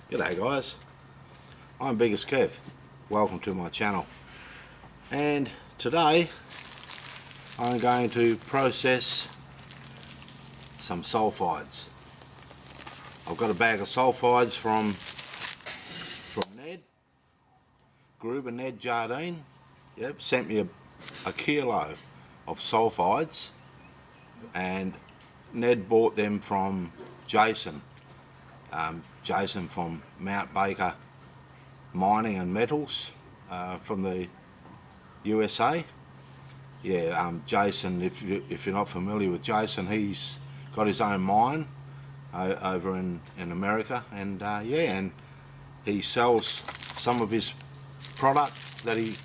G'day guys, I'm Biggest Kev. Welcome to my channel. And today I'm going to process some sulfides. I've got a bag of sulfides from Groober Ned Jardine. Yep, sent me a kilo of sulfides, and Ned bought them from Jason. Jason from Mount Baker Mining and Metals from the USA. Yeah, Jason, if you're not familiar with Jason, he's got his own mine over in America, and yeah, and he sells some of his product that he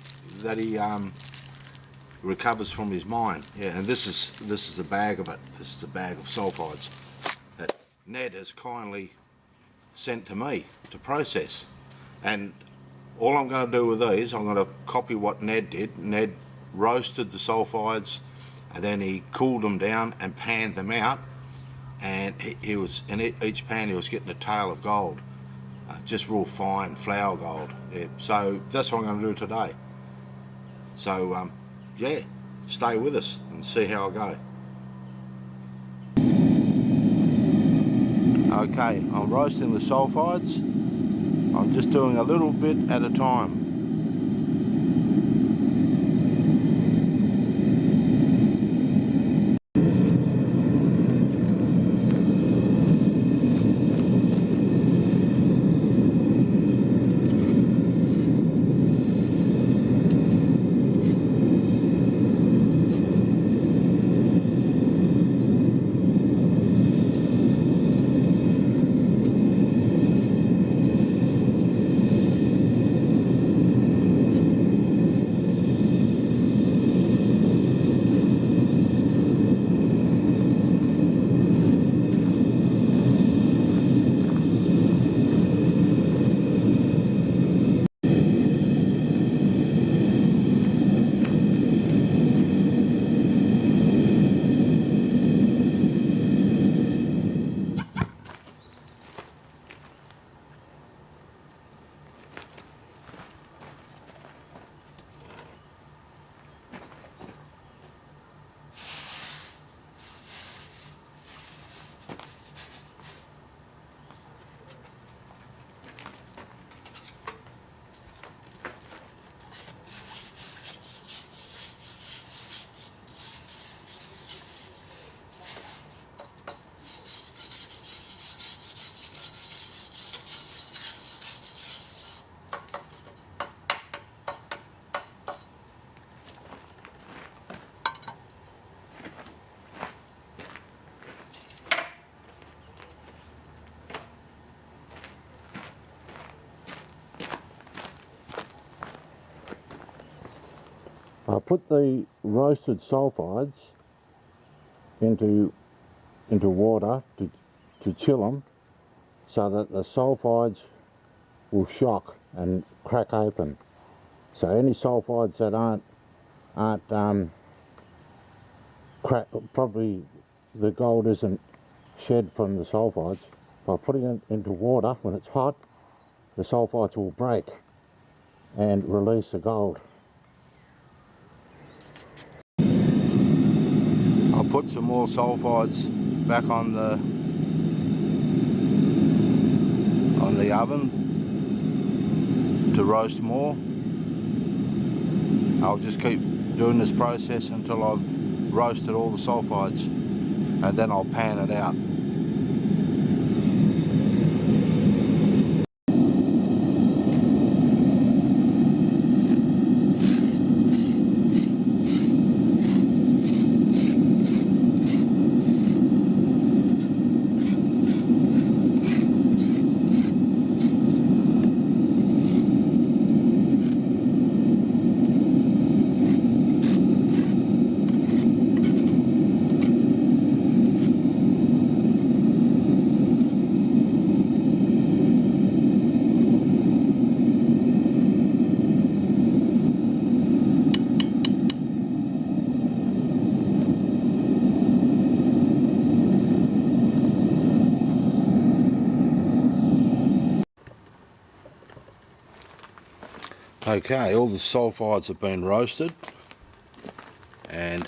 recovers from his mine. Yeah, and this is a bag of it. This is a bag of sulfides that Ned has kindly sent to me to process. And all I'm going to do with these, I'm going to copy what Ned did. Ned roasted the sulfides, and then he cooled them down and panned them out, and he was in each pan he was getting a tail of gold, just real fine flour gold. Yeah, so that's what I'm going to do today. So yeah, stay with us and see how I go. Okay, I'm roasting the sulfides. I'm just doing a little bit at a time. I put the roasted sulfides into water to chill them, so that the sulfides will shock and crack open. So any sulfides that aren't crack, probably the gold isn't shed from the sulfides. By putting it into water when it's hot, the sulfides will break and release the gold. I'll put some more sulfides back on the oven to roast more. I'll just keep doing this process until I've roasted all the sulfides, and then I'll pan it out. Okay, all the sulfides have been roasted and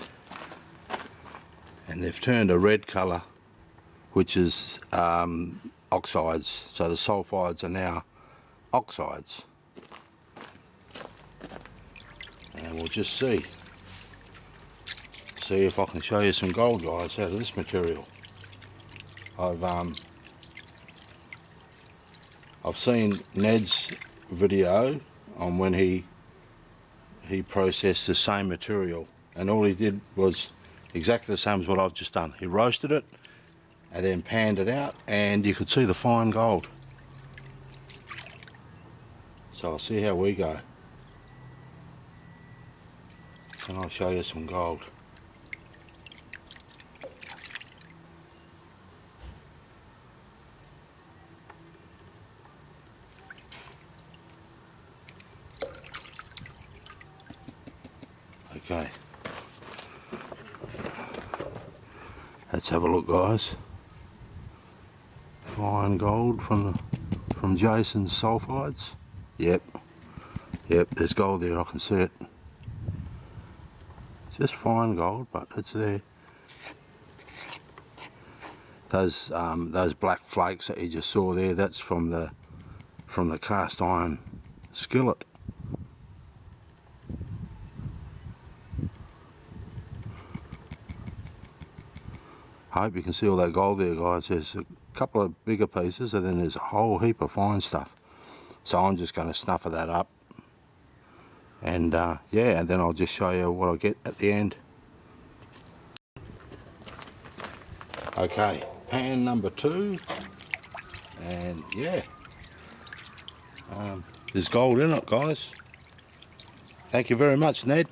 they've turned a red colour, which is oxides. So the sulfides are now oxides. And we'll just see if I can show you some gold, guys, out of this material. I've seen Ned's video on when he processed the same material, and all he did was exactly the same as what I've just done. He roasted it and then panned it out, and you could see the fine gold. So I'll see how we go, and I'll show you some gold. Okay, let's have a look, guys. Fine gold from Jason's sulfides. Yep, there's gold there, I can see it. It's just fine gold, but it's there. Those black flakes that you just saw there, that's from the cast iron skillet. I hope you can see all that gold there, guys. There's a couple of bigger pieces and then there's a whole heap of fine stuff. So I'm just going to snuff that up, and yeah, and then I'll just show you what I get at the end. Okay, pan number 2, and yeah, there's gold in it, guys. Thank you very much, Ned.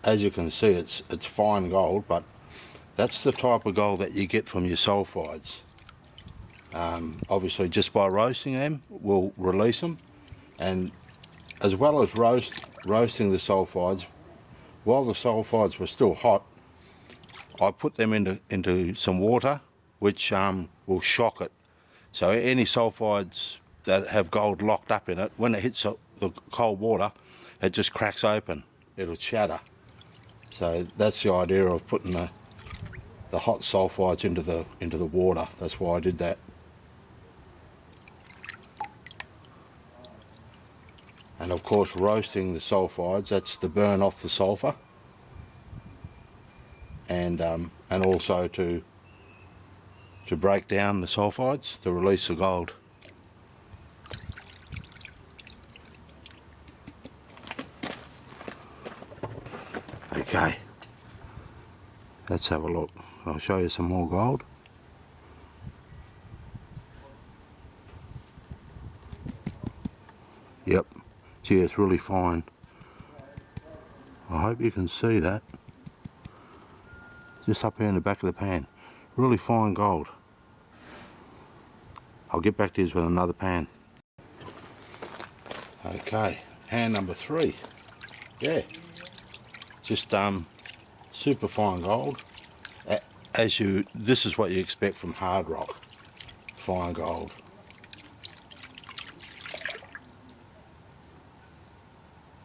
As you can see, it's fine gold, but that's the type of gold that you get from your sulfides. Obviously, just by roasting them, we'll release them, and as well as roasting the sulfides, while the sulfides were still hot, I put them into some water, which will shock it. So any sulfides that have gold locked up in it, when it hits the cold water, it just cracks open. It'll shatter. So that's the idea of putting the hot sulfides into the water. That's why I did that. And of course, roasting the sulfides, that's to burn off the sulfur, and also to break down the sulfides to release the gold. Okay, let's have a look. I'll show you some more gold. Yep, gee, it's really fine. I hope you can see that. Just up here in the back of the pan. Really fine gold. I'll get back to you with another pan. Okay, pan number 3. Yeah, just super fine gold. This is what you expect from hard rock. Fine gold.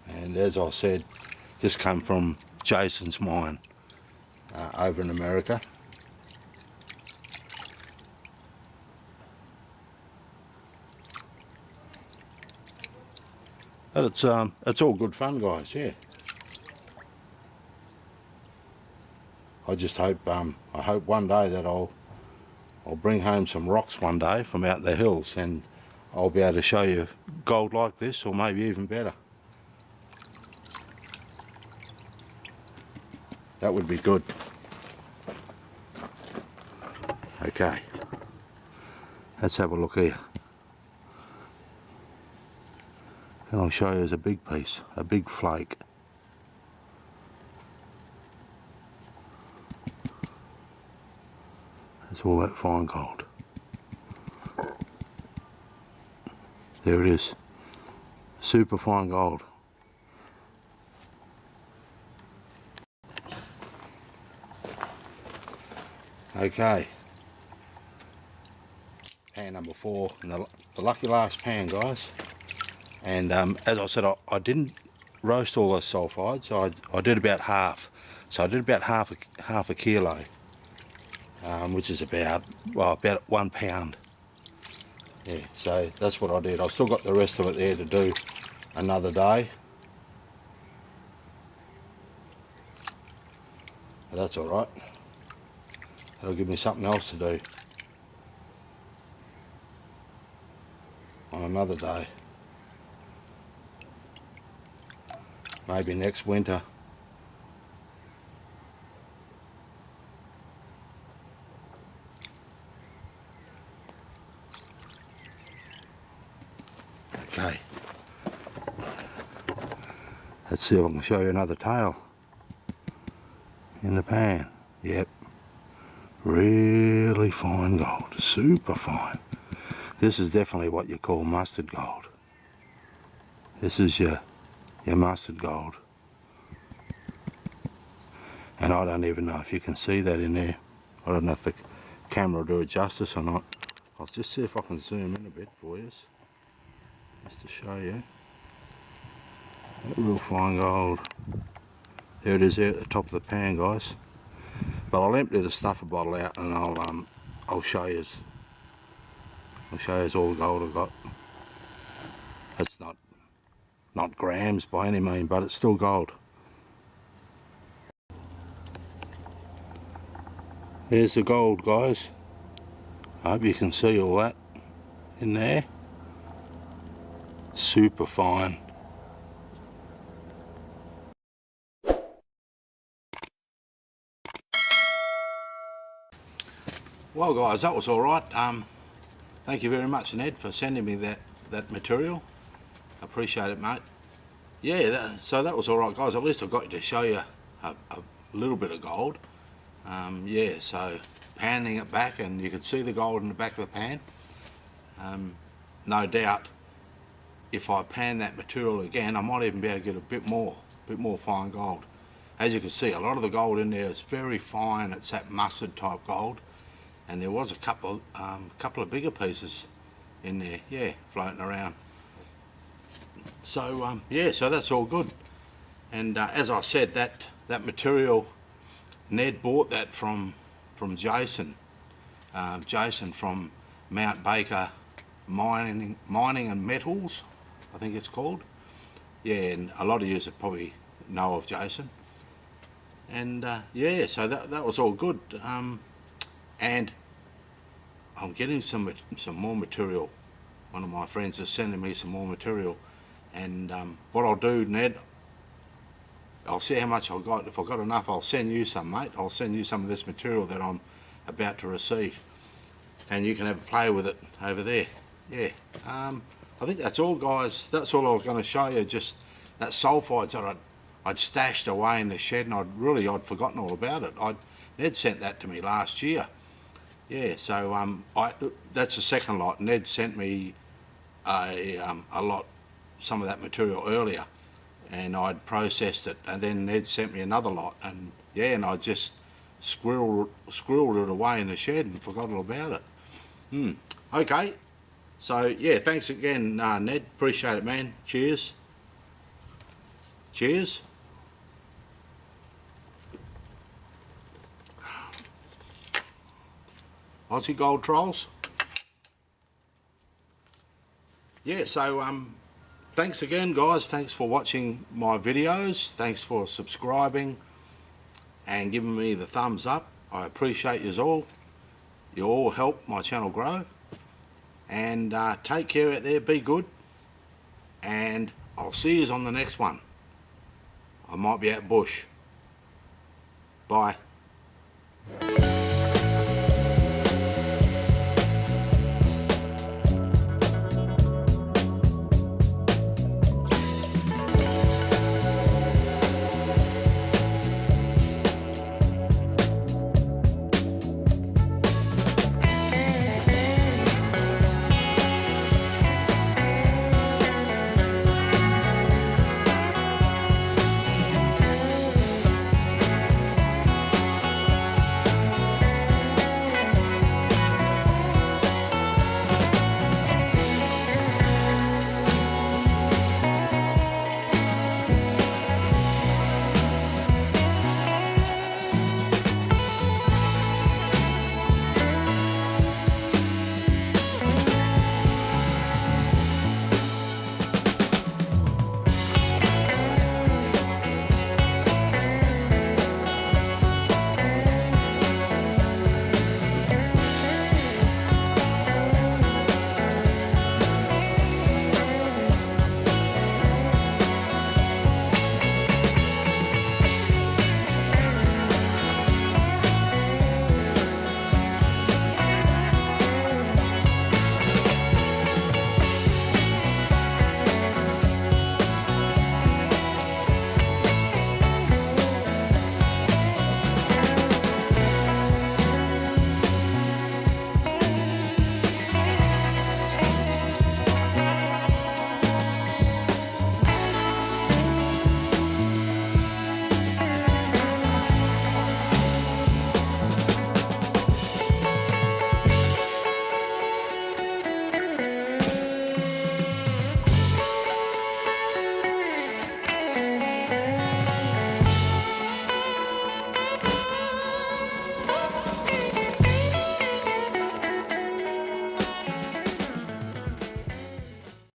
And as I said, this came from Jason's mine over in America. But it's all good fun, guys. Yeah. I just hope I hope one day that I'll bring home some rocks one day from out the hills, and I'll be able to show you gold like this, or maybe even better. That would be good. Okay, let's have a look here. And I'll show you as a big piece, a big flake. That's all that fine gold. There it is. Super fine gold. Okay. pan number 4, and the lucky last pan, guys. And as I said, I didn't roast all those sulfides. I did about half. So I did about half a kilo, which is about 1 pound. Yeah, so that's what I did. I've still got the rest of it there to do another day. But that's all right. That'll give me something else to do on another day. Maybe next winter. Okay. Let's see if I can show you another tail in the pan. Yep. Really fine gold. Super fine. This is definitely what you call mustard gold. This is your mustard gold. And I don't even know if you can see that in there. I don't know if the camera will do it justice or not. I'll just see if I can zoom in a bit for you, just to show you. That real fine gold. There it is there at the top of the pan, guys. But I'll empty the stuffer bottle out and I'll show you. I'll show you all the gold I've got. It's not grams by any means, but it's still gold. There's the gold, guys. I hope you can see all that in there. Super fine. Well, guys, that was all right. Thank you very much, Ned, for sending me that material. Appreciate it, mate. Yeah, so that was all right, guys. At least I got to show you a little bit of gold. Yeah, so panning it back, and you could see the gold in the back of the pan. No doubt, if I pan that material again, I might even be able to get a bit more fine gold. As you can see, a lot of the gold in there is very fine. It's that mustard type gold, and there was a couple of bigger pieces in there, yeah, floating around. So yeah, so that's all good. And as I said, that material, Ned bought that from Jason. Jason from Mount Baker Mining and Metals, I think it's called. Yeah, and a lot of you would probably know of Jason. And yeah, so that was all good. And I'm getting some more material. One of my friends is sending me some more material, and what I'll do, Ned, I'll see how much I've got. If I've got enough, I'll send you some, mate. I'll send you some of this material that I'm about to receive, and you can have a play with it over there. Yeah, I think that's all, guys. That's all I was going to show you, just that sulfides that I'd stashed away in the shed, and I'd forgotten all about it. Ned sent that to me last year. Yeah, so that's the second lot. Ned sent me a lot, some of that material earlier, and I'd processed it, and then Ned sent me another lot, and yeah, and I just squirreled it away in the shed and forgot all about it. Okay, so yeah, thanks again, Ned. Appreciate it, man. Cheers. Cheers. Aussie Gold Trolls. Yeah, so thanks again, guys. Thanks for watching my videos. Thanks for subscribing and giving me the thumbs up. I appreciate you all. You all help my channel grow. And take care out there. Be good. And I'll see you on the next one. I might be out bush. Bye.